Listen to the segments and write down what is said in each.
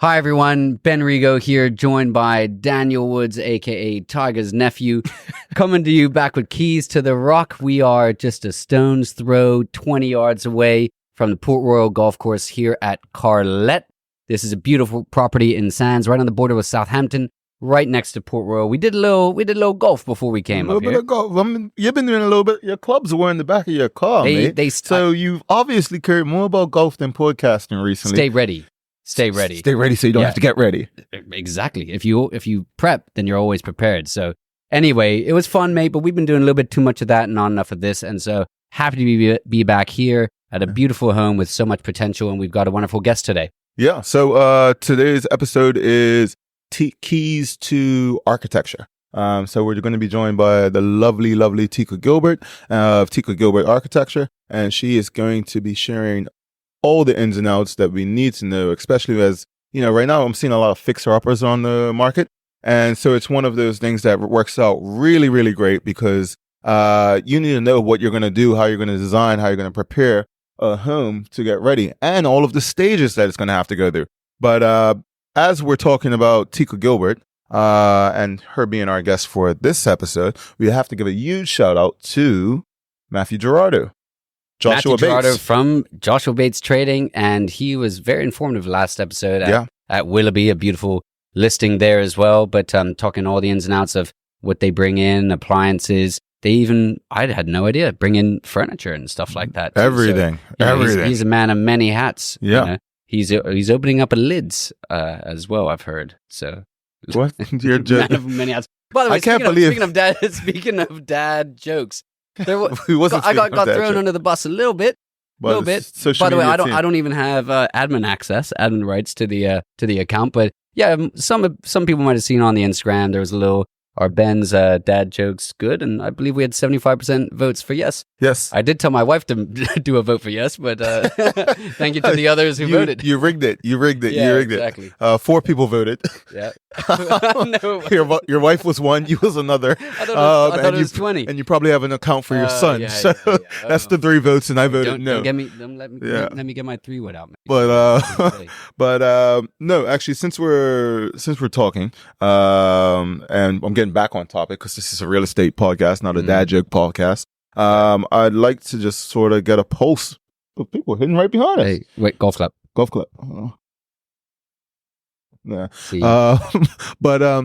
Hi, everyone. Ben Rigo here, joined by Daniel Woods, a.k.a. Tiger's nephew, coming to you back with Keys to the Rock. We are just a stone's throw, 20 yards away from the Port Royal Golf Course here at Carlette. This is a beautiful property in Sands, right on the border with Southampton, right next to Port Royal. We did a little golf before we came up here. A little bit of golf. I mean, you've been doing a little bit. Your clubs were in the back of your car, mate. So you've obviously cared more about golf than podcasting recently. Stay ready. Stay ready. Stay ready so you don't have to get ready. Exactly. If you prep, then you're always prepared. So anyway, it was fun, mate, but we've been doing a little bit too much of that and not enough of this. And so happy to be back here at a beautiful home with so much potential. And we've got a wonderful guest today. Yeah. So today's episode is Keys to Architecture. So we're going to be joined by the lovely Tika Gilbert of Tika Gilbert Architecture. And she is going to be sharing all the ins and outs that we need to know, especially as, you know, right now I'm seeing a lot of fixer-uppers on the market. And so it's one of those things that works out really, really great because you need to know what you're going to do, how you're going to design, how you're going to prepare a home to get ready, and all of the stages that it's going to have to go through. But as we're talking about Tika Gilbert and her being our guest for this episode, we have to give a huge shout out to Matthew Gerardo. Joshua Bates from Joshua Bates Trading, and he was very informative last episode at Willoughby, a beautiful listing there as well. But talking all the ins and outs of what they bring in, appliances. They even, I had no idea, bring in furniture and stuff like that too. Everything. So, everything. He's a man of many hats. Yeah. You know? He's opening up a lids as well, I've heard. So what? You're just man of many hats. By the way, speaking of dad jokes. I got thrown under the bus a little bit. By the way, I don't even have admin rights to the account. But yeah, some people might have seen on the Instagram. There was a little our Ben's dad jokes good, and I believe we had 75% votes for yes. Yes, I did tell my wife to do a vote for yes, but thank you to the others who voted. You rigged it. Yeah, exactly. 4 people voted. Yeah. No. Your wife was one. You was another. I thought it was 20. And you probably have an account for your son. That's the 3 votes, and I voted no. Let me get my 3 vote out. Man. But no, actually, since we're talking, and I'm getting back on topic because this is a real estate podcast, not a dad joke podcast. I'd like to just sort of get a pulse of people hidden right behind us. Hey, wait, golf club. Yeah. But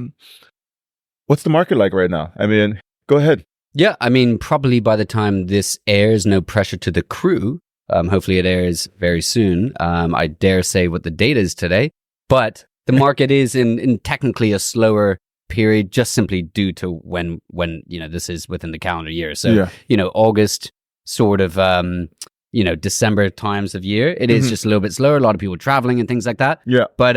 what's the market like right now? I mean, go ahead. Yeah, I mean, probably by the time this airs, no pressure to the crew. Hopefully it airs very soon. I dare say what the date is today, but the market is in technically a slower period, just simply due to when this is within the calendar year. So August sort of December times of year, it is just a little bit slower. A lot of people traveling and things like that. Yeah, but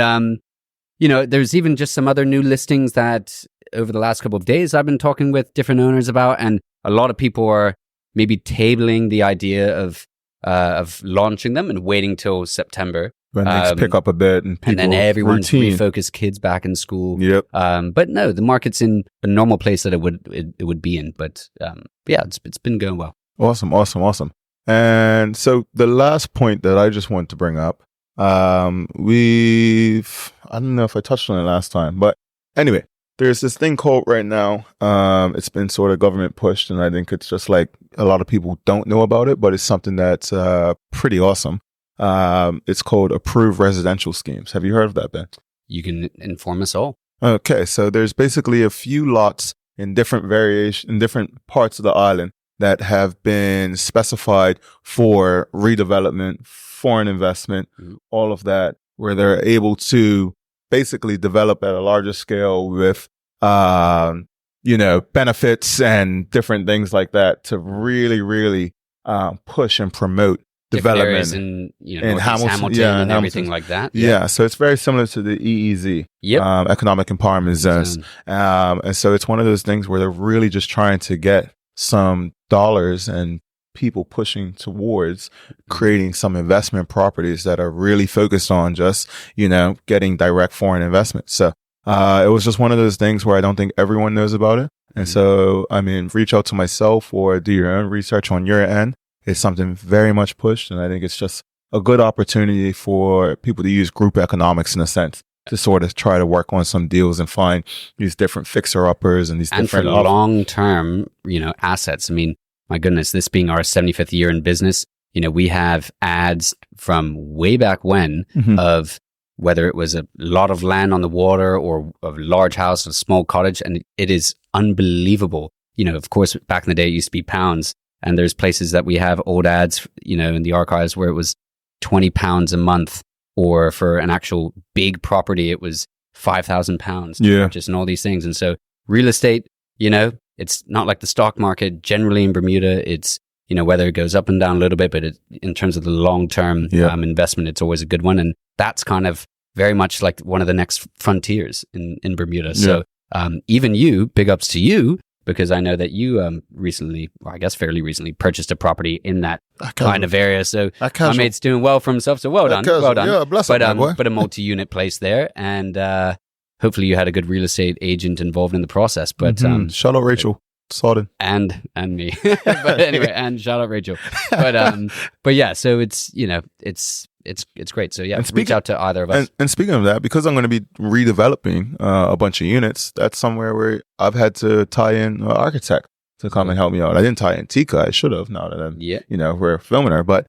there's even just some other new listings that over the last couple of days I've been talking with different owners about, and a lot of people are maybe tabling the idea of launching them and waiting till September. When things pick up a bit and then everyone's refocused, kids back in school. Yep. But no, the market's in a normal place that it would be in. But it's been going well. Awesome. And so the last point that I just want to bring up, I don't know if I touched on it last time, but anyway, there's this thing called right now, it's been sort of government pushed, and I think it's just like a lot of people don't know about it, but it's something that's pretty awesome. It's called Approved Residential Schemes. Have you heard of that, Ben? You can inform us all. Okay, so there's basically a few lots in different parts of the island that have been specified for redevelopment, foreign investment, all of that, where they're able to basically develop at a larger scale with, benefits and different things like that to really, really push and promote development in Hamilton and everything like that. Yeah, so it's very similar to the EEZ, Economic Empowerment Zones. And so it's one of those things where they're really just trying to get some dollars and people pushing towards creating some investment properties that are really focused on just, getting direct foreign investment. So it was just one of those things where I don't think everyone knows about it. And so, I mean, reach out to myself or do your own research on your end. It's something very much pushed. And I think it's just a good opportunity for people to use group economics in a sense to sort of try to work on some deals and find these different fixer-uppers and these And for different long-term, assets. I mean, my goodness, this being our 75th year in business, we have ads from way back when of whether it was a lot of land on the water or a large house, a small cottage, and it is unbelievable. Of course, back in the day, it used to be pounds, and there's places that we have old ads, in the archives where it was £20 a month, or for an actual big property, it was £5,000 to purchase and all these things. And so real estate, it's not like the stock market. Generally in Bermuda, it's, whether it goes up and down a little bit, but in terms of the long-term investment, it's always a good one. And that's kind of very much like one of the next frontiers in Bermuda. So even you, big ups to you, because I know that you recently, or I guess fairly recently, purchased a property in that kind of area. So my mate's doing well for himself. So well done. Yeah, bless him, boy. But a multi-unit place there. And hopefully you had a good real estate agent involved in the process. But shout out Rachel Sawden. And me. But anyway, and shout out Rachel. But yeah, so it's it's great. So yeah, reach out to either of us. And speaking of that, because I'm going to be redeveloping a bunch of units, that's somewhere where I've had to tie in an architect to come and help me out. I didn't tie in Tika. I should have, now that I'm, we're filming her, but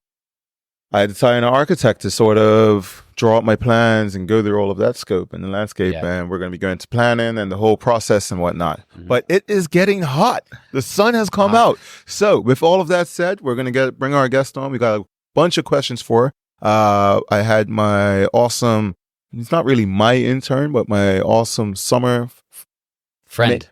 I had to tie in an architect to sort of draw up my plans and go through all of that scope and the landscape. And we're going to be going to planning and the whole process and whatnot. But it is getting hot. The sun has come out. So with all of that said, we're going to bring our guest on. We got a bunch of questions for her. I had my awesome, he's not really my intern, but my awesome summer friend,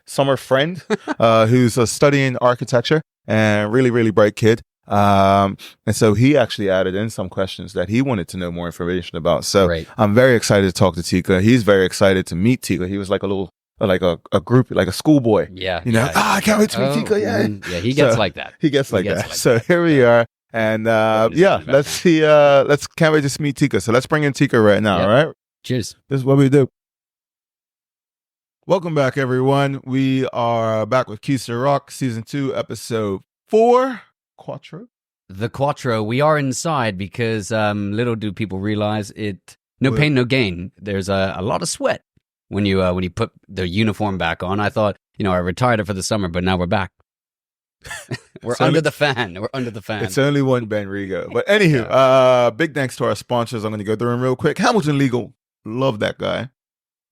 who's studying architecture and really, really bright kid. And so he actually added in some questions that he wanted to know more information about. So I'm very excited to talk to Tika. He's very excited to meet Tika. He was like a little, like a group, like a schoolboy. I can't wait to meet Tika. Yeah, he gets like that. He gets like that. So here we are. And let's see. Can't wait to meet Tika. So let's bring in Tika right now. All right. Cheers. This is what we do. Welcome back, everyone. We are back with Keys to Rock, season 2, episode 4. The Quattro. We are inside because little do people realize no pain, no gain. There's a lot of sweat when you put the uniform back on. I thought, I retired it for the summer, but now we're back. We're under the fan. It's only one Ben Rigo. But anywho, big thanks to our sponsors. I'm going to go through them real quick. Hamilton Legal. Love that guy.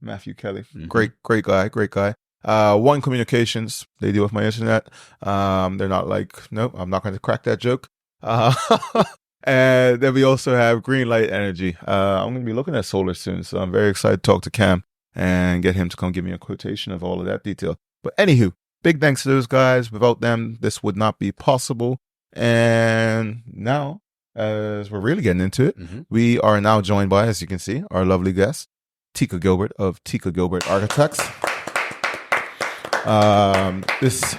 Matthew Kelly. Great guy. One Communications. They deal with my internet. They're not like, nope, I'm not going to crack that joke. And then we also have Green Light Energy. I'm going to be looking at solar soon. So I'm very excited to talk to Cam and get him to come give me a quotation of all of that detail. But anywho, big thanks to those guys. Without them, this would not be possible. And now, as we're really getting into it, we are now joined by, as you can see, our lovely guest, Tika Gilbert of Tika Gilbert Architects. This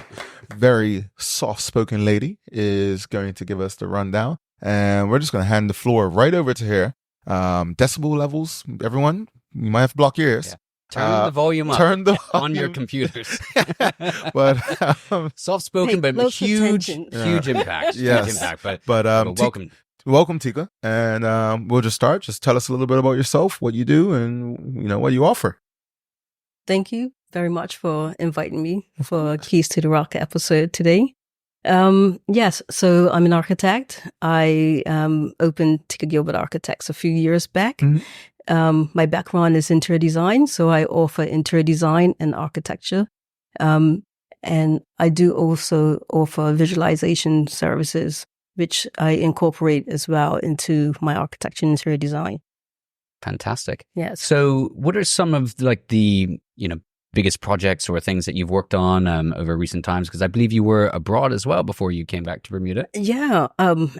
very soft-spoken lady is going to give us the rundown. And we're just going to hand the floor right over to her. Decibel levels, everyone, you might have to block your ears. Yeah. Turn the volume up on your computers. But soft-spoken, but huge impact. Yes. Huge impact. But welcome. Welcome, Tika. And we'll just start. Just tell us a little bit about yourself, what you do, and what you offer. Thank you very much for inviting me for Keys to the Rock episode today. Yes, so I'm an architect. I opened Tika Gilbert Architects a few years back. My background is interior design, so I offer interior design and architecture. And I do also offer visualization services, which I incorporate as well into my architecture and interior design. Fantastic. Yes. So what are some of the, biggest projects or things that you've worked on over recent times? Because I believe you were abroad as well before you came back to Bermuda. Yeah.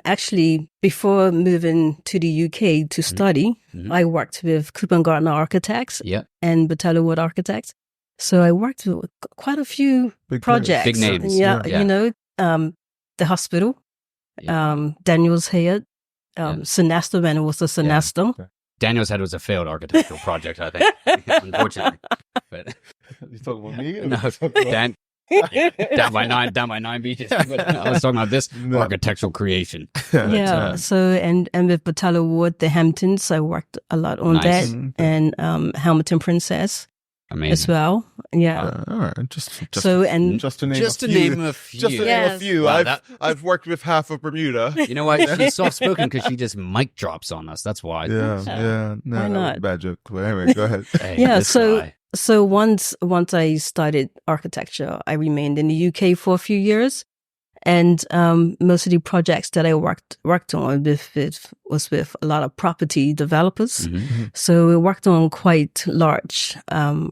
Actually, before moving to the UK to study, I worked with Cooper & Gardner Architects and Batella Wood Architects. So I worked with quite a few projects. Big names. Yeah. The hospital, Daniel's Head, Sonesta when it was the Sonesta. Yeah. Daniel's Head was a failed architectural project, I think, unfortunately. But you talking about me? No, down by nine beaches. I was talking about this architectural creation. Yeah. So and with Battelle Award, the Hamptons, I worked a lot on Nice. that, and Hamilton Princess Amazing. as well. Yeah. All right. Just So and just to name Just a to few. name a few. Just to name a Yes. few. Wow, I've worked with half of Bermuda. You know why? She's soft-spoken because she just mic drops on us. That's why. Yeah. No, Why that was not? a bad joke. But anyway, go ahead. Hey, Yeah, this so guy. so once I started architecture, I remained in the UK for a few years, and most of the projects that I worked on was with a lot of property developers. Mhm. So we worked on quite large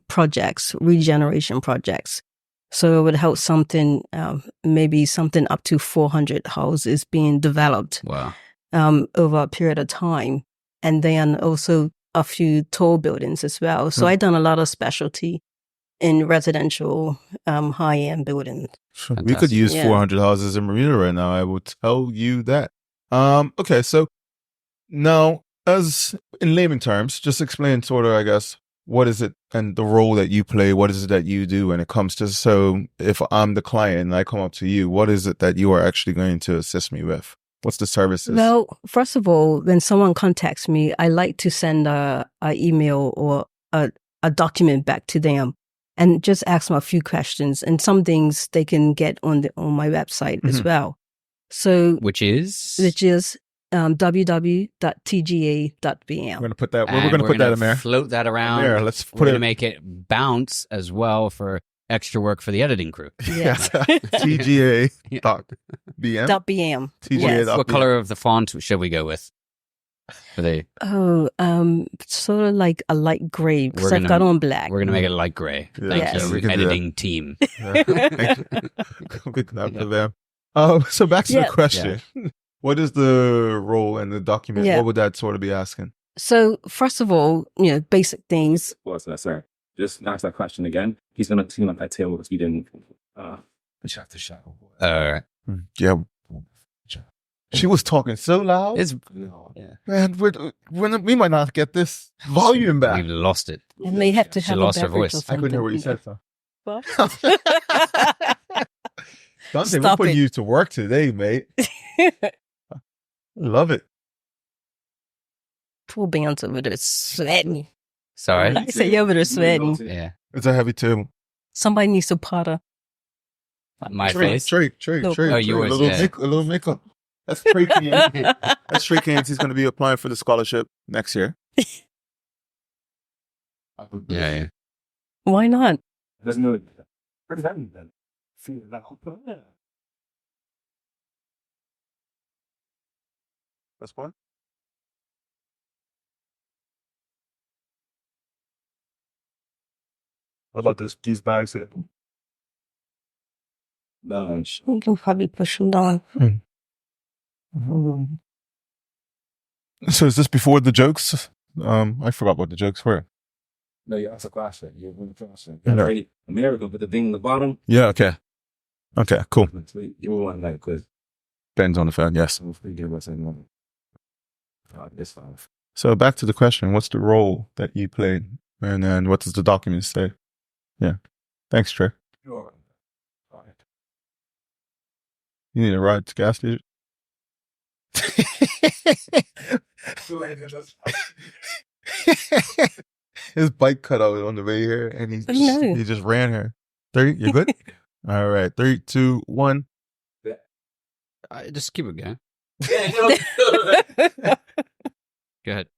projects, regeneration projects. So it would help maybe something up to 400 houses being developed Wow. over a period of time, and then also a few tall buildings as well. So I done a lot of specialty in residential high-end buildings. We could Fantastic. use Yeah. 400 houses in Bermuda right now. I will tell you that. Okay, so now, as in layman terms, just explain sort of, I guess, what is it and the role that you play? What is it that you do when it comes to, so if I'm the client and I come up to you, what is it that you are actually going to assist me with? What's the services? Well, first of all, when someone contacts me, I like to send a email or a document back to them and just ask them a few questions. And some things they can get on my website as well. So Which is? www.tga.bm. We're going to put that, And we're going to put that in there. Float that around. There, let's We're put going to it. make it bounce as well for extra work for the editing crew. Yes. TGA.BM. .bm. TGA. Yes. What color of the font should we go with? For the, Oh, sort of like a light gray because We're I've gonna- got on black. we're going to make it light gray. Yeah, Thank Yes. you, we can do that. editing team. Good clap for them. So back to the Yeah. question. What is the role in the document? Yeah. What would that sort of be asking? So first of all, basic things. What's that, sir? Just ask that question again. He's gonna clean up that table because we didn't. Shot the shot. All right. Yeah. She was talking so loud. It's, Man, we might not get this volume back. we've lost it. I may have to She have lost a her beverage voice. or I couldn't hear what you something. said, so. What? Dante, we're Stop putting it. you to work today, mate. Love it. Poor Bounce over there sweating. Sorry. I say you're over there sweating. Yeah. It's a heavy table. Somebody needs to potter. My Trey, face. Trey. No. Oh, yours, A little, yeah. a little makeup. That's Trey Keynes. That's Trey Keynes. He's going to be applying for the scholarship next year. Yeah. Why not? Doesn't know. Where does that mean then? Feel that. That's fine. What about these bags here? No, We can probably push them down. So is this before the jokes? I forgot what the jokes were. no, you asked a question. You're really question. Yeah. Right, America, but the thing in the bottom. Yeah, okay. Okay, cool. You were one like because Ben's on the phone, yes. I'm free give us any it's fine. So back to the question, what's the role that you played? And then what does the document say? Yeah. Thanks, Trey. You're all right. You need a ride to gas station? His bike cut out on the way here and No. he just ran here. 30, you good? All right. 3, 2, 1. Just keep it going. Yeah, Go ahead.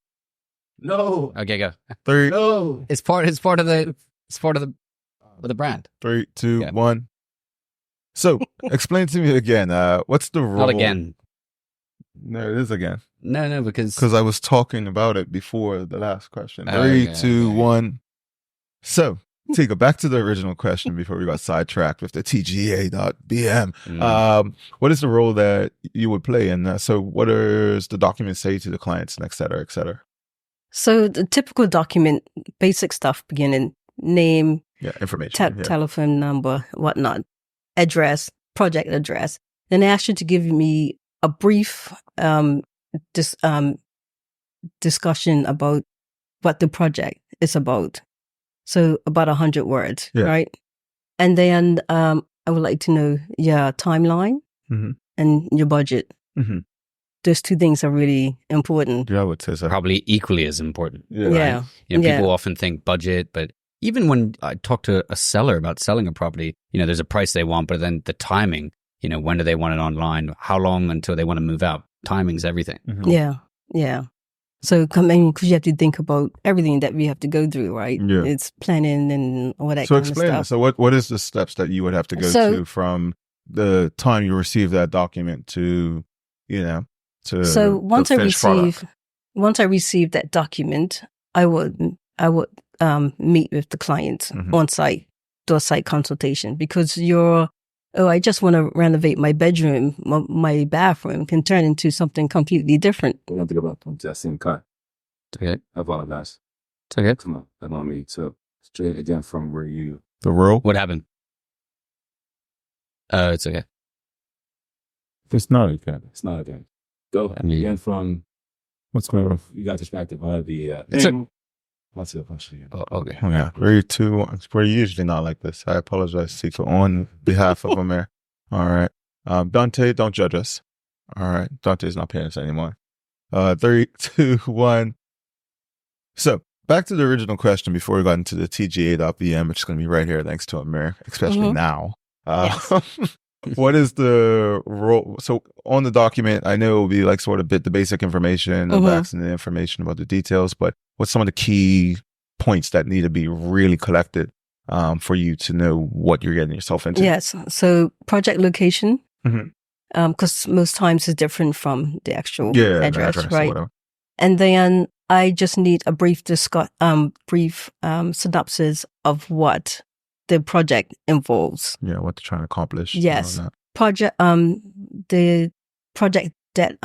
no, Okay, go. 3, no. It's part of the brand. 3, 2, Yeah. 1. So explain to me again, what's the role? Not again. No, it is again. No, because Because I was talking about it before the last question. Oh, 3, okay, 2, okay. 1. So, Tika, back to the original question before we got sidetracked with the TGA.BM. What is the role that you would play? And so what does the document say to the clients, and et cetera, et cetera? So the typical document, basic stuff beginning, name, Yeah, information. Yeah. telephone number, whatnot, address, project address. Then they ask you to give me a brief discussion about what the project is about. So about 100 words, Yeah. right? And then I would like to know your timeline Mhm. and your budget. Mhm. Those two things are really important. Yeah, I would say so. Probably equally as important. Yeah. Yeah. You know, Yeah. people often think budget, but even when I talk to a seller about selling a property, you know, there's a price they want, but then the timing, you know, when do they want it online? How long until they want to move out? Timing's everything. Mhm. Yeah. Yeah. So, because you have to think about everything that we have to go through, right? Yeah. It's planning and all that So kind of explain that. stuff. So what is the steps that you would have to go So- to from the time you receive that document to, you know, to So the once I finished product? receive that document, I would meet with the client Mhm. on site, do a site consultation, because I just want to renovate my bedroom, my bathroom can turn into something completely different. We have to go back to that same cut. It's okay. I apologize. It's okay. Come on, allow me to straight again from where you. The roll? What happened? It's okay. It's not okay. It's not again. Go I mean- again from. What's going on? You got distracted by the It's thing. What's the question again? Oh, okay. Oh, yeah. 3, 2, 1. We're usually not like this. I apologize, Tika, on behalf of Amir. All right. Dante, don't judge us. All right. Dante's not paying us anymore. 3, 2, 1. So back to the original question before we got into the TGA.VM, which is going to be right here, thanks to Amir, especially Mhm. now. Yes. What is the role? So on the document, I know it will be like sort of the basic information, the Mhm. facts and the information about the details, but what's some of the key points that need to be really collected for you to know what you're getting yourself into? Yes. So project location, Mhm. because most times it's different from the actual Yeah, the address, or right? whatever. And then I just need a brief synopsis of what the project involves. Yeah, what they're trying to accomplish. and Yes. all that. The project that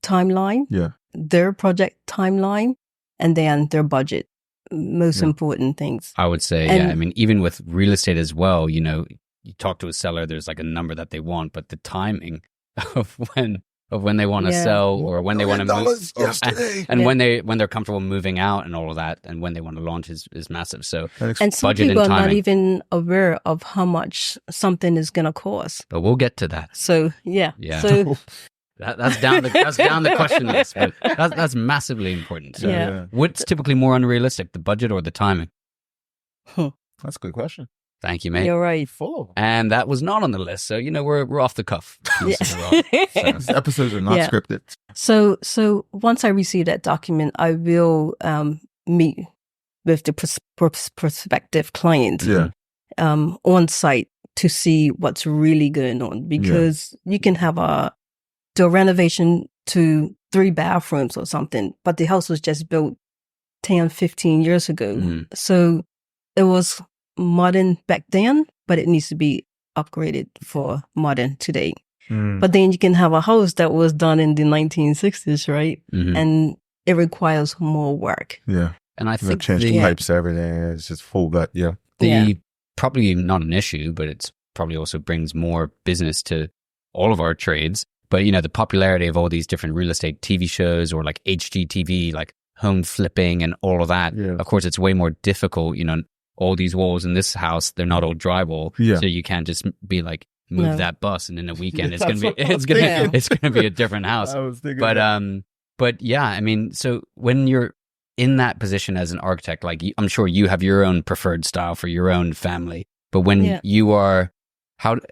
timeline, Yeah. their project timeline, and then their budget. Most Yeah. important things. I would say, And- yeah. I mean, even with real estate as well, you know, you talk to a seller, there's like a number that they want, but the timing of when they want to Yeah. sell or when they want to move, $1 yesterday. and Yeah. when they're comfortable moving out and all of that, and when they want to launch is massive. So, And some Budget and people are not timing. even aware of how much something is going to cost. but we'll get to that. So, yeah. Yeah. So, That's down the question list, but that's massively important. So, Yeah. what's typically more unrealistic, the budget or the timing? That's a good question. Thank you, mate. you're right. Full. And that was not on the list, so you know we're off the cuff. Yeah. These episodes are not Yeah. scripted. So once I receive that document, I will meet with the prospective client Yeah. on site to see what's really going on, because you can have the renovation to 3 bathrooms or something, but the house was just built 10, 15 years ago. Mhm. So it was modern back then, but it needs to be upgraded for modern today. Mm. But then you can have a house that was done in the 1960s, right? Mhm. And it requires more work. Yeah. And I You gotta think change the the, pipes, everything. It's just full gut. Yeah. Yeah. probably not an issue, but it's probably also brings more business to all of our trades. But you know, the popularity of all these different real estate TV shows or like HGTV, like home flipping and all of that. Yeah. Of course, it's way more difficult. You know, all these walls in this house, they're not all drywall. Yeah. So you can't just be like, move No. that bus and in a weekend it's That's gonna be what I was thinking. it's gonna be a different house. I was thinking But yeah, I mean, so when you're in that position as an architect, like I'm sure you have your own preferred style for your own family, but when Yeah. you are,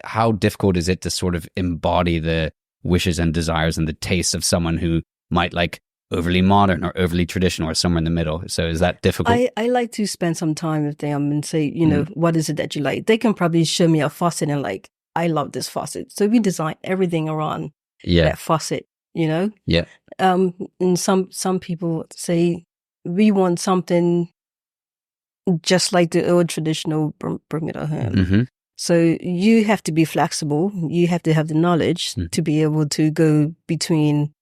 how difficult is it to sort of embody the wishes and desires and the tastes of someone who might like overly modern or overly traditional or somewhere in the middle? So is that difficult? I like to spend some time with them and say, you know, what is it that you like? They can probably show me a faucet and like, I love this faucet. So we design everything around Yeah. that faucet, you know? Yeah. And some people say, we want something just like the old traditional Bermuda home. Mm-hmm. So you have to be flexible. You have to have the knowledge to be able to go between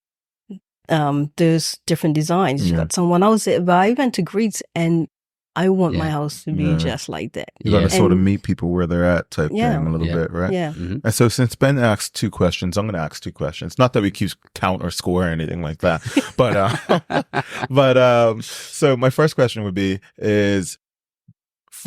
those different designs. You Yeah. got someone else. I went to Greece and I want my Yeah. house to be Yeah. just like that. You got to Yeah. sort of And- meet people where they're at type Yeah. thing a little Yeah. bit, right? Yeah. Mm-hmm. And so since Ben asked 2 questions, I'm going to ask 2 questions. Not that we keep count or score or anything like that, but so my first question would be is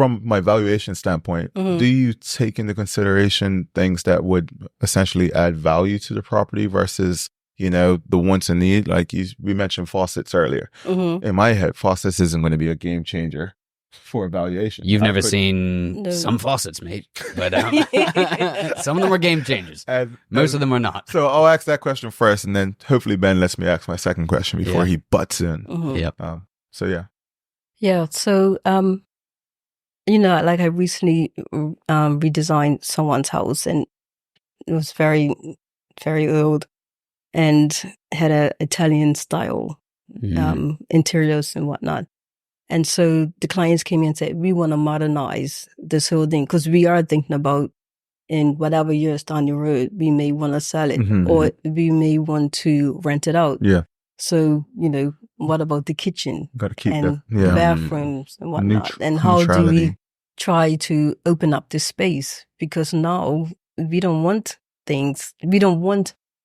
from my valuation standpoint, do you take into consideration things that would essentially add value to the property versus, the wants and need? Like we mentioned faucets earlier. In my head, faucets isn't going to be a game changer for evaluation. You've never seen some faucets, mate, but some of them are game changers. Most of them are not. So I'll ask that question first, and then hopefully Ben lets me ask my second question before he butts in. Yep. So yeah. Yeah. So, like I recently redesigned someone's house, and it was very, very old and had a Italian style interiors and whatnot. And so the clients came in and said, we want to modernize this whole thing because we are thinking about in whatever years down the road, we may want to sell it or we may want to rent it out. Yeah. So, what about the kitchen Got to keep and the bathrooms and whatnot? And how do we try to open up this space? Because now we don't want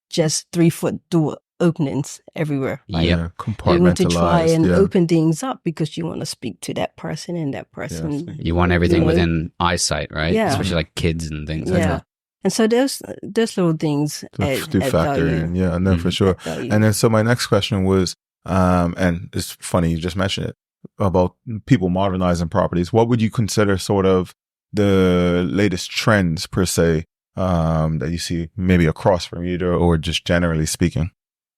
just 3-foot door openings everywhere. Right? Yeah, compartmentalized. You want to try and open things up because you want to speak to that person and that person. Yes. You want everything within eyesight, right? Yeah. Especially like kids and things like Yeah. that. And so there's little things do factor in. Yeah, no, for sure. value. And then so my next question was, and it's funny you just mentioned it about people modernizing properties. What would you consider sort of the latest trends per se that you see maybe across Bermuda or just generally speaking?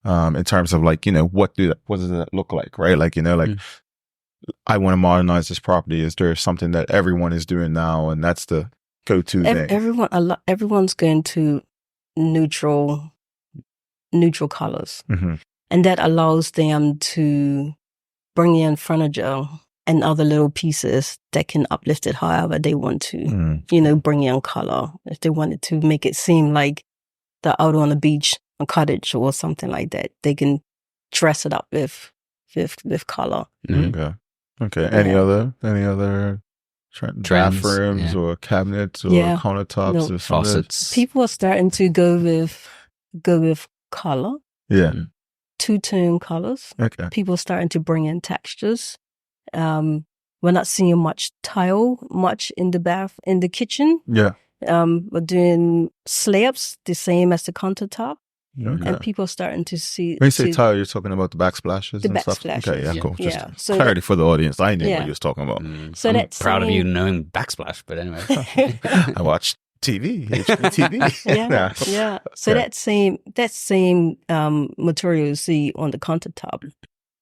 In terms of like, what does that look like, right? Like, I want to modernize this property. Is there something that everyone is doing now, and that's the go-to thing? Everyone's going to neutral colors, and that allows them to bring in furniture and other little pieces that can uplift it however they want to. Bring in color if they wanted to make it seem like they're out on the beach. A cottage or something like that, they can dress it up with color. Okay. Any other bathrooms or cabinets or countertops or faucets? People are starting to go with color. Yeah. Two-tone colors. Okay. People are starting to bring in textures. We're not seeing much tile in the kitchen. Yeah. We're doing slabs the same as the countertop. Okay. And people are starting to see. When you say tile, you're talking about the backsplashes The and stuff? backsplashes. Okay, yeah, cool. Just So clarity for the audience. I knew what you was talking about. So I'm that's proud of you knowing backsplash, but anyway. I watched TV, HGTV. Yeah. So that same material you see on the countertop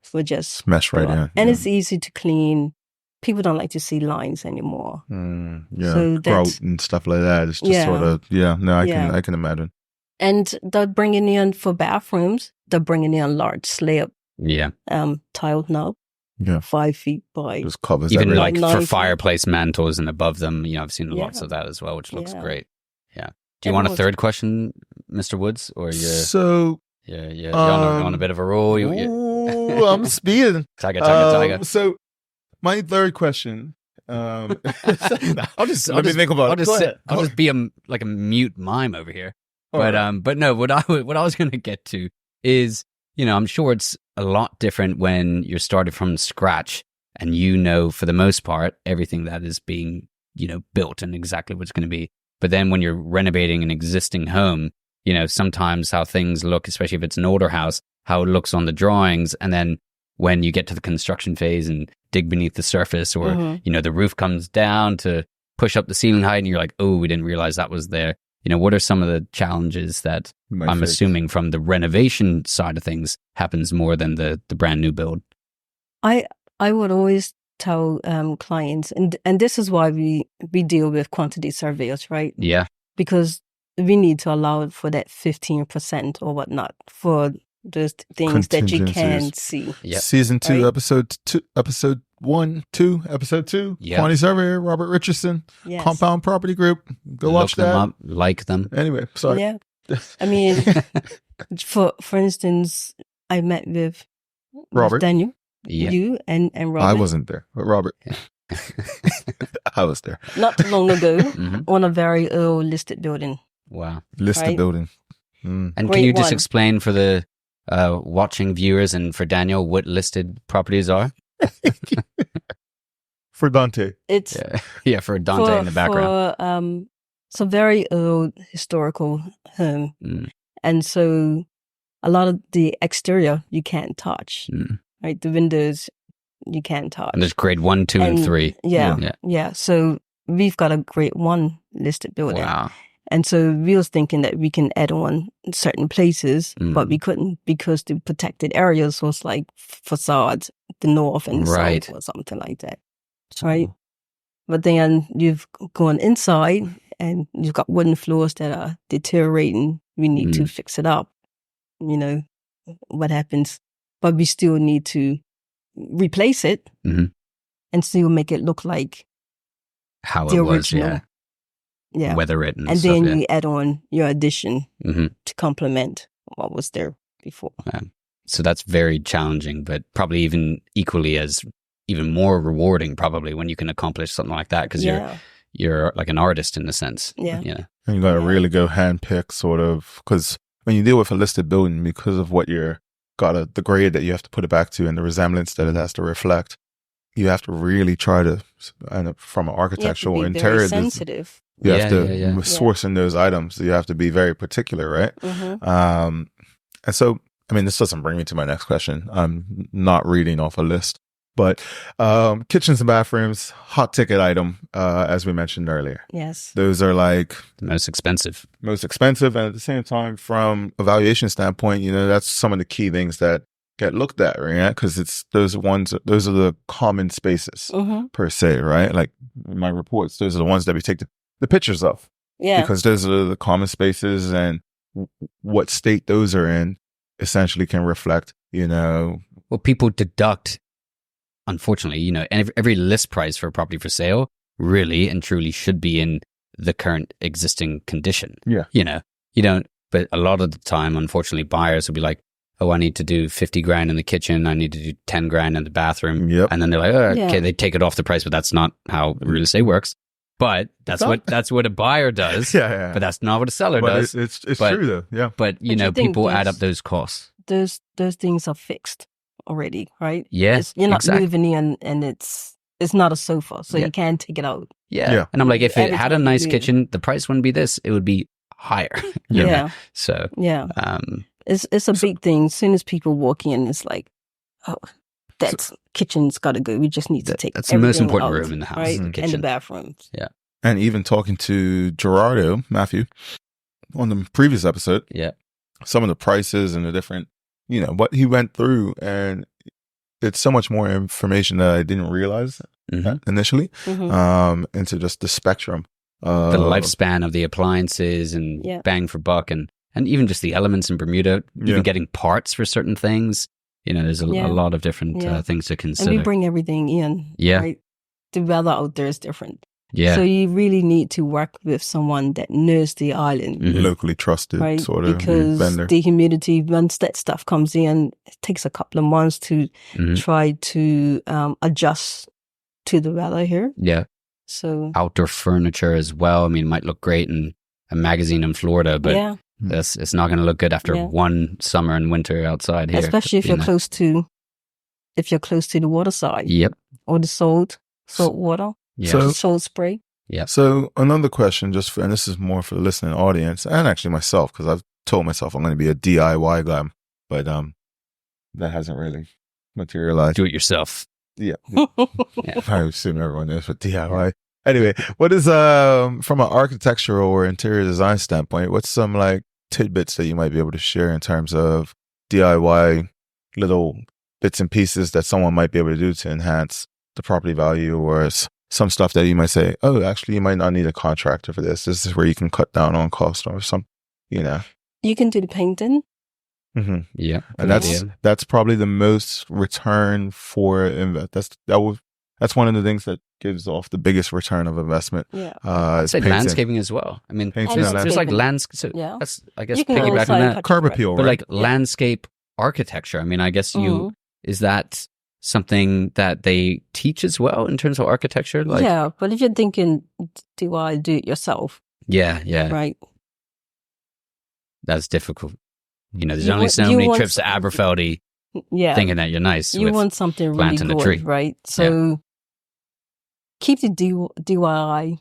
for just mesh right in. And it's easy to clean. People don't like to see lines anymore. So grout and stuff like that. It's just sort of I can imagine. And they're bringing in for bathrooms. They're bringing in large slab. Yeah. Tiled knob. Yeah. 5 feet by. Just covers even everything. like for fireplace mantles and above them. I've seen lots of that as well, which looks great. Yeah. Do you want a third question, Mr. Woods, or so? You're on a bit of a roll. I'm speeding. Tiger. So my third question. I'll just think about it. I'll just be a mute mime over here. But no, what I was going to get to is, I'm sure it's a lot different when you're started from scratch and for the most part, everything that is being, built and exactly what it's going to be. But then when you're renovating an existing home, sometimes how things look, especially if it's an older house, how it looks on the drawings. And then when you get to the construction phase and dig beneath the surface or, the roof comes down to push up the ceiling height and you're like, oh, we didn't realize that was there. What are some of the challenges that I'm assuming from the renovation side of things happens more than the brand new build? I would always tell clients, and this is why we deal with quantity surveyors, right? Yeah. Because we need to allow for that 15% or whatnot for those things that you can see. Yep. Season 2, right? episode 2. Yep. Quantity surveyor Robert Richardson, Compound Property Group. Go watch that. Them up, like them. Anyway, sorry. Yeah, I mean, for instance, I met with Robert, Daniel, yeah. you and Robert. I wasn't there, but Robert, I was there not too long ago on a very old listed building. Wow, listed building. And can you just explain for the watching viewers and for Daniel what listed properties are? For Dante. It's Yeah, for Dante in the background. For, it's a very old historical home. And so a lot of the exterior you can't touch, right? The windows you can't touch. And there's grade 1, 2, and 3. Yeah. So we've got a grade 1 listed building. Wow. And so we was thinking that we can add on certain places, but we couldn't because the protected areas was like facades, the north and south or something like that. Right. But then you've gone inside and you've got wooden floors that are deteriorating. We need to fix it up. You know, what happens? But we still need to replace it and still make it look like how the it was, original. Yeah. Weather it and and stuff, then you add on your addition Mhm. to complement what was there before. So that's very challenging, but probably even more rewarding probably when you can accomplish something like that because you're like an artist in a sense. Yeah. And you got to really go handpick sort of, because when you deal with a listed building, because of what the grade that you have to put it back to and the resemblance that it has to reflect, you have to really try to, and from an architectural interior, very sensitive. you have to source in those items. You have to be very particular, right? And so, I mean, this doesn't bring me to my next question. I'm not reading off a list. But kitchens and bathrooms, hot ticket item, as we mentioned earlier. Yes. Those are like the most expensive. And at the same time, from a valuation standpoint, you know, that's some of the key things that get looked at, right? Because those are the common spaces per se, right? Like in my reports, those are the ones that we take the pictures of. Yeah. Because those are the common spaces, and what state those are in essentially can reflect, you know. Well, people deduct, unfortunately, you know, every list price for a property for sale really and truly should be in the current existing condition. Yeah. You know, you don't, but a lot of the time, unfortunately, buyers will be like, oh, I need to do 50 grand in the kitchen. I need to do 10 grand in the bathroom. Yep. And then they're like, oh, okay, they take it off the price, but that's not how real estate works. But that's what a buyer does. Yeah. But that's not what a seller does. It's true though. Yeah. But you know, people add up those costs. Those things are fixed already, right? Yes. You're not moving in, and it's not a sofa, so you can't take it out. Yeah. And I'm like, if it had a nice kitchen, the price wouldn't be this. It would be higher. You know? So it's a big thing. As soon as people walk in, it's like, oh, kitchen's got to go. We just need to take that's the most important out, room in the house, right? the kitchen. And the bathrooms. Yeah. And even talking to Gerardo, Matthew, on the previous episode, some of the prices and the different, you know, what he went through, and it's so much more information that I didn't realize initially, into just the spectrum. The lifespan of the appliances and bang for buck, and even just the elements in Bermuda, even getting parts for certain things. You know, there's a lot of different things to consider. And we bring everything in. Yeah. Right? The weather out there is different. Yeah. So you really need to work with someone that knows the island. Locally trusted sort of because vendor. The humidity, once that stuff comes in, it takes a couple of months to try to adjust to the weather here. Yeah. So outdoor furniture as well. I mean, it might look great in a magazine in Florida, but it's not going to look good after one summer and winter outside here. Especially if you're close to the water side. Yep. Or the salt water. Yeah. So, salt spray. Yeah. So another question, and this is more for the listening audience and actually myself, because I've told myself I'm going to be a DIY guy, but that hasn't really materialized. Do it yourself. Yeah. I assume everyone knows what DIY. Anyway, what is from an architectural or interior design standpoint, what's some like tidbits that you might be able to share in terms of DIY little bits and pieces that someone might be able to do to enhance the property value, or some stuff that you might say, oh, actually, you might not need a contractor for this. This is where you can cut down on cost or some, you know. You can do the painting. Yeah. And that's probably the most return for that's one of the things that gives off the biggest return of investment. Yeah. I'd say landscaping as well. I mean, there's like landscape. So that's, I guess, piggyback on that. Curb appeal, but right? like landscape architecture. I mean, I guess is that something that they teach as well in terms of architecture? Like, yeah, but if you're thinking, do I do it yourself? Yeah. Right. That's difficult. You know, there's only so many trips to Aberfeldy thinking that you're nice. You want something really good, right? So keep the DIY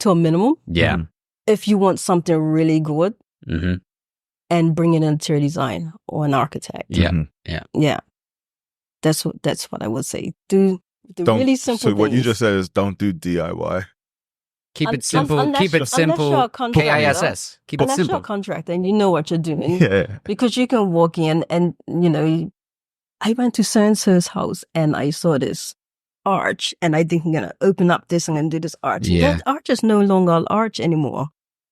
to a minimum. Yeah. If you want something really good, Mm-hmm. and bring in an interior design or an architect. Yeah. Mhm. Yeah. That's what I would say. Do the Don't. really simple So what you things. just said is don't do DIY. Keep Un- it simple. unless- Keep it unless you're simple. a contractor. KISS. Keep it Unless you're a simple. contractor and you know what you're doing. Yeah. Because you can walk in and, I went to so-and-so's house and I saw this arch and I think I'm going to open up this and I'm going to do this arch. Yeah. That arch is no longer an arch anymore.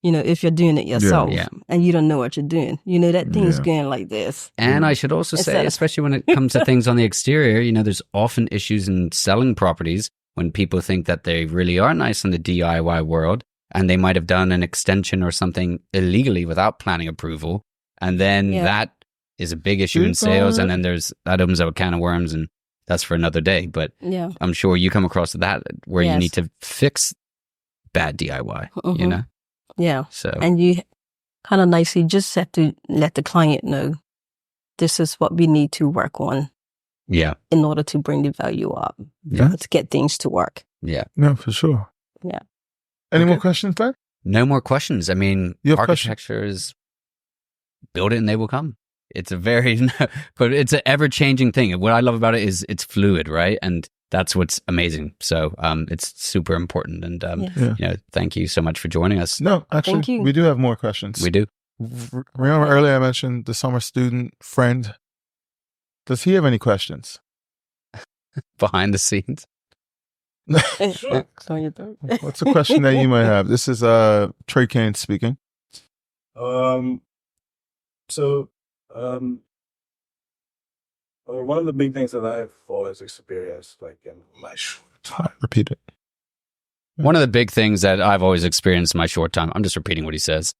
If you're doing it yourself Yeah. and you don't know what you're doing, that thing's Yeah. going like this. And I should also Instead say, of- especially when it comes to things on the exterior, there's often issues in selling properties when people think that they really are nice in the DIY world and they might have done an extension or something illegally without planning approval. And then Yeah. that is a big issue in sales. And then that opens up a can of worms, and that's for another day. But Yeah. I'm sure you come across that where you Yes. need to fix bad DIY, Mhm. Yeah. So, And you kind of nicely just have to let the client know this is what we need to work on yeah. in order to bring the value up, Yeah. to get things to work. Yeah. No, for sure. Yeah. Any Okay. more questions, Ben? No more questions. I mean, You have questions? architecture is build it and they will come. It's a very, but it's an ever changing thing. What I love about it is it's fluid, right? And that's what's amazing. So it's super important. And, Yeah. thank you so much for joining us. No, actually, Thank you. we do have more questions. We do. Remember earlier I mentioned the summer student friend. Does he have any questions? Behind the scenes. So you do. What's a question that you might have? This is Trey Kane speaking. One of the big things that I've always experienced, like in my short time, Repeat it. One of the big things that I've always experienced in my short time, I'm just repeating what he says.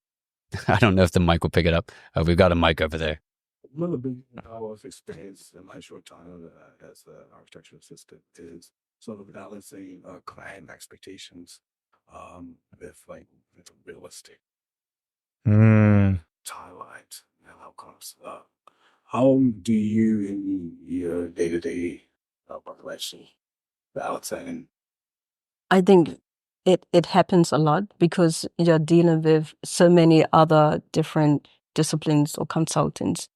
I don't know if the mic will pick it up. We've got a mic over there. one of the big things I've always experienced in my short time as an architectural assistant is sort of balancing client expectations with realistic Mm. timelines and outcomes. How do you, in your day-to-day population, balance that? And I think it happens a lot because you're dealing with so many other different disciplines or consultants.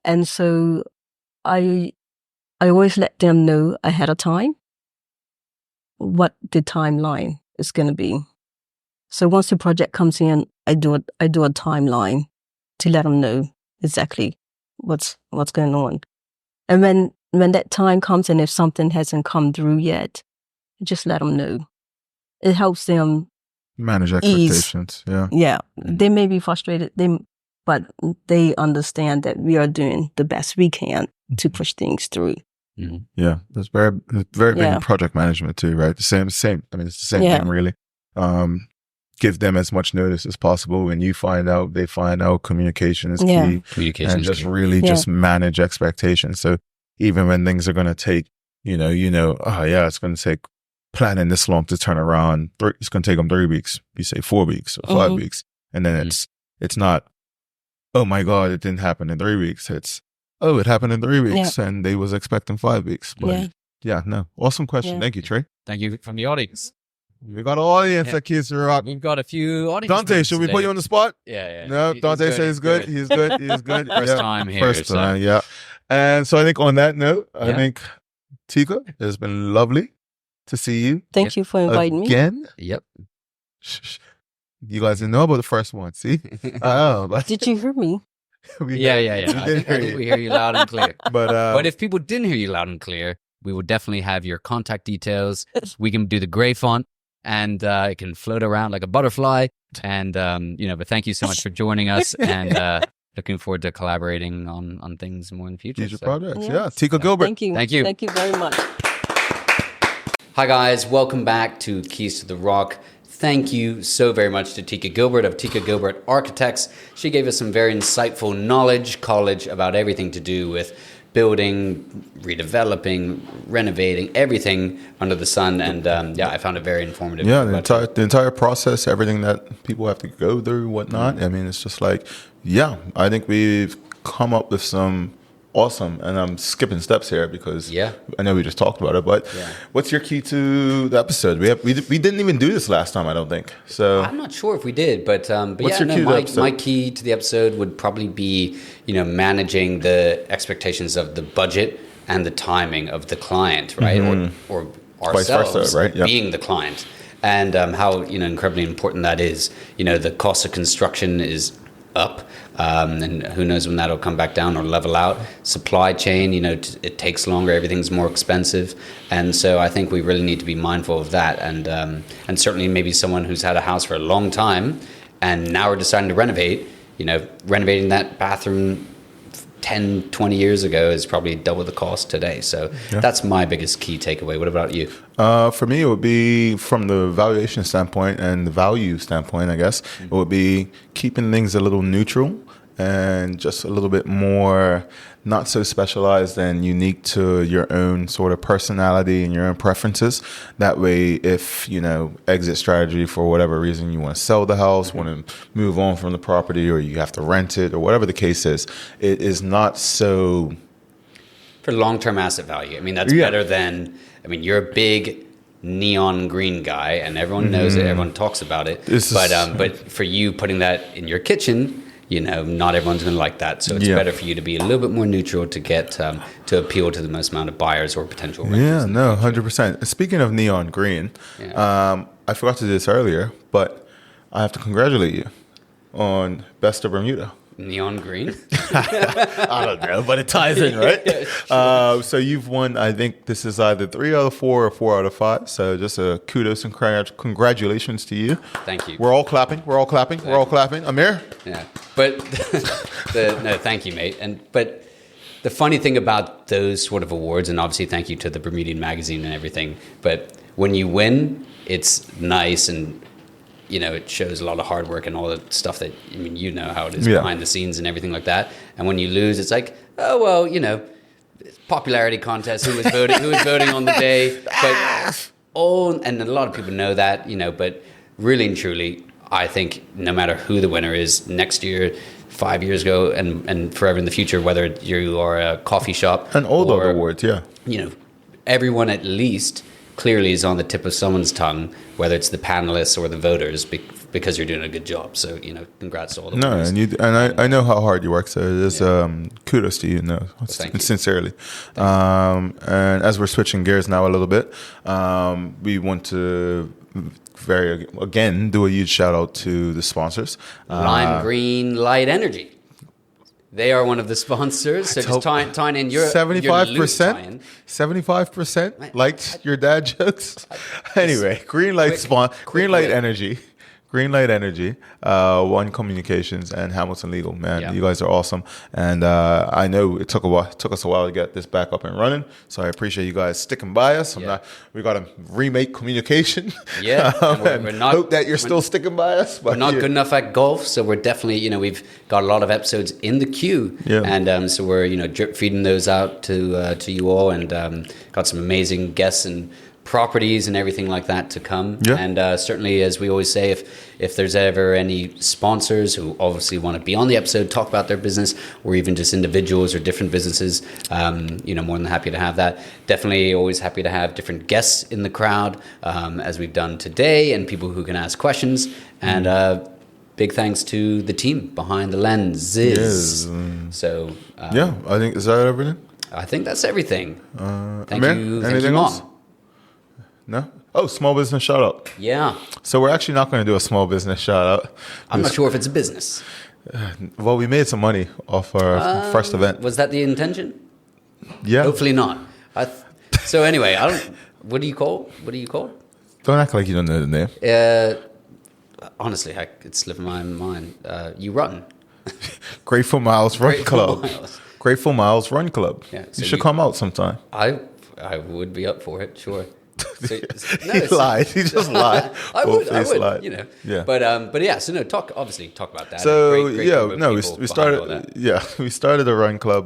And so I always let them know ahead of time what the timeline is going to be. So once the project comes in, I do a timeline to let them know exactly what's going on. And when that time comes and if something hasn't come through yet, just let them know. It helps them. Manage Ease. expectations. Yeah. Yeah, they may be frustrated, but they understand that we are doing the best we can to push things through. Yeah. It's very big Yeah. in project management too, right? The same. I mean, it's the same Yeah. thing really. Give them as much notice as possible. When you find out, they find out. Communication is Yeah. key. Communication And is just key. really Yeah. just manage expectations. So even when things are going to take, oh yeah, it's going to take planning this long to turn around. It's going to take them 3 weeks. You say 4 weeks or 5 Mhm. weeks. And then Mhm. it's not, oh my God, it didn't happen in 3 weeks. It's, oh, it happened in 3 weeks and they was expecting 5 weeks. But yeah, no. Awesome question. Yeah. Thank you, Trey. Thank you from the audience. We got an audience Yeah. that Keys to the Rock. We've got a few audience Dante, members should we put today. you on the spot? Yeah. No, He's Dante good, says he's good. He's good. He's good. First Yeah. time here. First so- time, yeah. And so I think on that note, I Yeah. think Tika, it has been lovely to see you Thank you for inviting me. again. Yep. Shh. You guys didn't know about the first one, see? Oh, but Did you hear me? we Yeah. we I did think hear we you. hear you loud and clear. But But if people didn't hear you loud and clear, we will definitely have your contact details. We can do the gray font and it can float around like a butterfly. And, but thank you so much for joining us and looking forward to collaborating on things more in the future. future So- projects, Yes. yeah. Tika Gilbert. Thank you. Thank you. Thank you very much. Hi guys, welcome back to Keys to the Rock. Thank you so very much to Tika Gilbert of Tika Gilbert Architects. She gave us some very insightful knowledge about everything to do with building, redeveloping, renovating, everything under the sun. And I found it very informative. Yeah, But- the entire process, everything that people have to go through, whatnot. I mean, it's just like, yeah, I think we've come up with some awesome. And I'm skipping steps here because Yeah. I know we just talked about it. But what's your key to the episode? We didn't even do this last time, I don't think. So I'm not sure if we did, but What's your key to the episode? my key to the episode would probably be, managing the expectations of the budget and the timing of the client, right? Or Vice versa, ourselves right? Yep. being the client, and how incredibly important that is. The cost of construction is up, and who knows when that'll come back down or level out. Supply chain, it takes longer, everything's more expensive, and so I think we really need to be mindful of that. And certainly maybe someone who's had a house for a long time and now we're deciding to renovate. Renovating that bathroom 10, 20 years ago is probably double the cost today. So that's my biggest key takeaway. What about you? For me, it would be from the valuation standpoint and the value standpoint, I guess. It would be keeping things a little neutral and just a little bit more not so specialized and unique to your own sort of personality and your own preferences. That way, if, exit strategy for whatever reason, you want to sell the house, want to move on from the property, or you have to rent it, or whatever the case is, it is not so... For long-term asset value. I mean, that's better than... you're a big neon green guy, and everyone knows it, everyone talks about it. But for you putting that in your kitchen... not everyone's going to like that. So it's better for you to be a little bit more neutral to get to appeal to the most amount of buyers or potential renters. Yeah, no, 100%. Speaking of neon green, I forgot to do this earlier, but I have to congratulate you on Best of Bermuda. Neon green? I don't know, but it ties in, right? So you've won, I think this is either 3 out of 4 or 4 out of 5. So just a kudos and congratulations to you. Thank you. We're all clapping. We're all clapping. We're all clapping. Amir? Yeah. But, no, thank you, mate. But the funny thing about those sort of awards, and obviously thank you to the Bermudian Magazine and everything, but when you win, it's nice and it shows a lot of hard work and all the stuff that, how it is behind the scenes and everything like that. And when you lose, it's like, oh, well, popularity contest, who was voting on the day. But and a lot of people know that, but really and truly, I think no matter who the winner is next year, 5 years ago, and forever in the future, whether you are a coffee shop. And all the awards, everyone at least clearly is on the tip of someone's tongue, whether it's the panelists or the voters, because you're doing a good job. So, congrats to all the winners. And I know how hard you work, so it is kudos to you, Thank you. Sincerely. And as we're switching gears now a little bit, we want to do a huge shout out to the sponsors. Lime Green Light Energy. They are one of the sponsors. So just tying in your 75%. 75% liked your dad jokes. Anyway, Green Light Energy. Greenlight Energy, One Communications, and Hamilton Legal. Man, you guys are awesome. And I know it took us a while to get this back up and running. So I appreciate you guys sticking by us. We got to remake communication. Yeah, we're not, hope that you're still sticking by us. But we're not good enough at golf, so we're definitely we've got a lot of episodes in the queue. Yeah. And so we're drip feeding those out to you all, and got some amazing guests and properties and everything like that to come. And certainly, as we always say, if there's ever any sponsors who obviously want to be on the episode, talk about their business, or even just individuals or different businesses, more than happy to have that. Definitely always happy to have different guests in the crowd, as we've done today, and people who can ask questions. And big thanks to the team behind the lenses. So I think, is that everything? I think that's everything. Thank you. Anything else? No? Oh, small business shout out. Yeah. So we're actually not going to do a small business shout out. I'm not sure if it's a business. Well, we made some money off our first event. Was that the intention? Yeah. Hopefully not. So anyway, what do you call? Don't act like you don't know the name. Honestly, it's slipping my mind. You run. Grateful Miles Run Club. Grateful Miles Run Club. Yeah, so you should come out sometime. I would be up for it, sure. So, he lied. He just lied. I would. Lied. Yeah. But yeah. So talk about that. So we started. Yeah, we started a run club,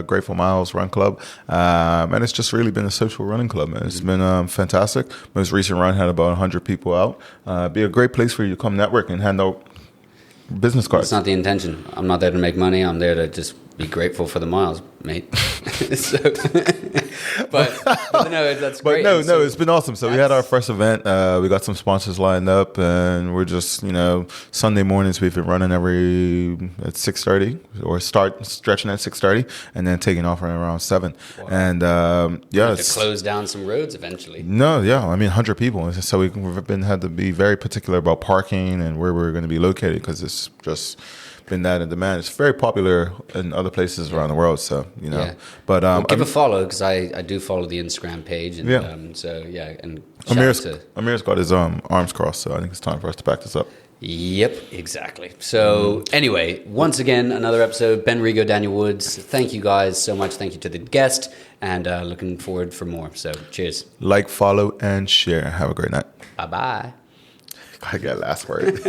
Grateful Miles Run Club, and it's just really been a social running club. Man. It's been fantastic. Most recent run had about 100 people out. Be a great place for you to come network and hand out business cards. It's not the intention. I'm not there to make money. I'm there to just be grateful for the miles, mate. So, but no, that's But great. no, And so it's been awesome. So we had our first event. We got some sponsors lined up, and we're just, Sunday mornings we've been running at 6:30 or stretching at 6:30, and then taking off around 7. Wow. And you have to close down some roads eventually. No, yeah, 100 people. So we've had to be very particular about parking and where we're going to be located because it's just been that in demand. It's very popular in other places around the world. So Yeah. but Well, give a follow because I do follow the Instagram page. And, and Amir's got his arms crossed, so I think it's time for us to back this up. Yep, exactly. So anyway, once again, another episode. Ben Rigo, Daniel Woods. Thank you guys so much. Thank you to the guest, and looking forward for more. So cheers. Like, follow, and share. Have a great night. Bye bye. I got last word.